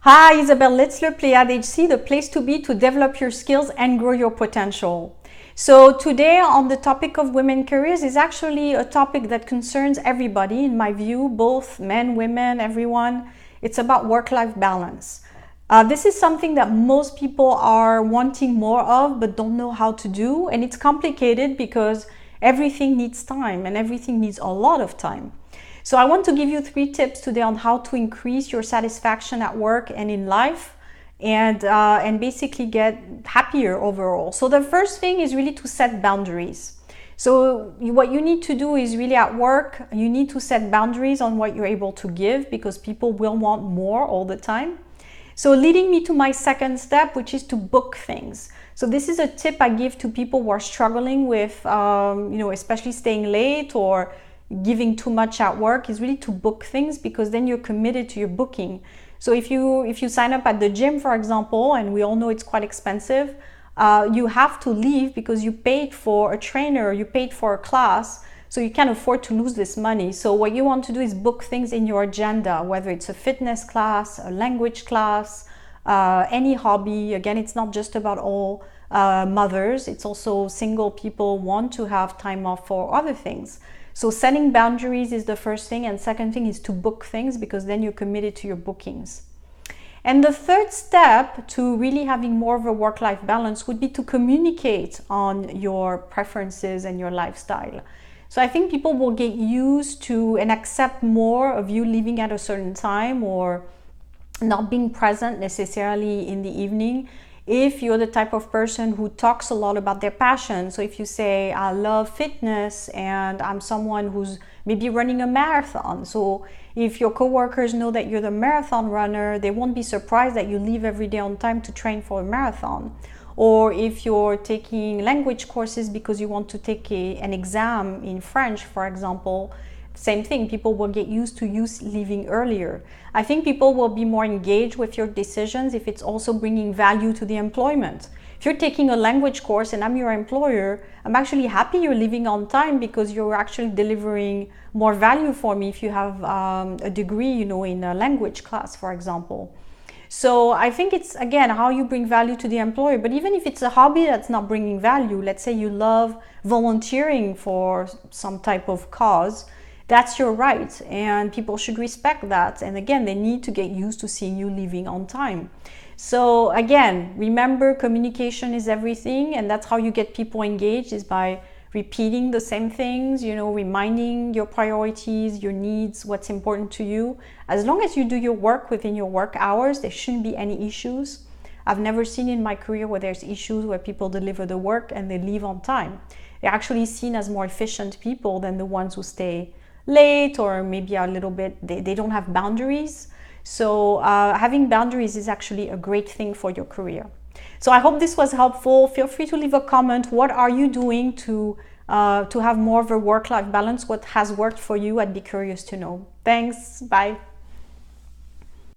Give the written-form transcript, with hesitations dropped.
Hi, Isabelle Litzler, Pléiade HC, the place to be to develop your skills and grow your potential. So today on the topic of women careers is actually a topic that concerns everybody, in my view, both men, women, everyone. It's about work-life balance. This is something that most people are wanting more of but don't know how to do, and it's complicated because everything needs time and everything needs a lot of time. So I want to give you 3 tips today on how to increase your satisfaction at work and in life and basically get happier overall. So the first thing is really to set boundaries. So what you need to do is really at work, you need to set boundaries on what you're able to give because people will want more all the time. So leading me to my second step, which is to book things. So this is a tip I give to people who are struggling with, especially staying late or giving too much at work, is really to book things because then you're committed to your booking. So if you sign up at the gym, for example, and we all know it's quite expensive, you have to leave because you paid for a trainer, you paid for a class, so you can't afford to lose this money. So what you want to do is book things in your agenda, whether it's a fitness class, a language class, any hobby. Again, it's not just about all mothers, it's also single people want to have time off for other things. So setting boundaries is the first thing, and second thing is to book things because then you're committed to your bookings. And the third step to really having more of a work-life balance would be to communicate on your preferences and your lifestyle. So I think people will get used to and accept more of you leaving at a certain time or not being present necessarily in the evening if you're the type of person who talks a lot about their passion. So if you say, I love fitness and I'm someone who's maybe running a marathon. So if your coworkers know that you're the marathon runner, they won't be surprised that you leave every day on time to train for a marathon. Or if you're taking language courses because you want to take an exam in French, for example, same thing, people will get used to you leaving earlier. I think people will be more engaged with your decisions if it's also bringing value to the employment. If you're taking a language course and I'm your employer, I'm actually happy you're leaving on time because you're actually delivering more value for me if you have a degree, in a language class, for example. So I think it's, again, how you bring value to the employer. But even if it's a hobby that's not bringing value, let's say you love volunteering for some type of cause, that's your right, and people should respect that. And again, they need to get used to seeing you leaving on time. So again, remember, communication is everything, and that's how you get people engaged, is by repeating the same things, reminding your priorities, your needs, what's important to you. As long as you do your work within your work hours, there shouldn't be any issues. I've never seen in my career where there's issues where people deliver the work and they leave on time. They're actually seen as more efficient people than the ones who stay late or maybe a little bit, they don't have boundaries. So having boundaries is actually a great thing for your career. So I hope this was helpful. Feel free to leave a comment. What are you doing to have more of a work-life balance? What has worked for you? I'd be curious to know. Thanks. Bye.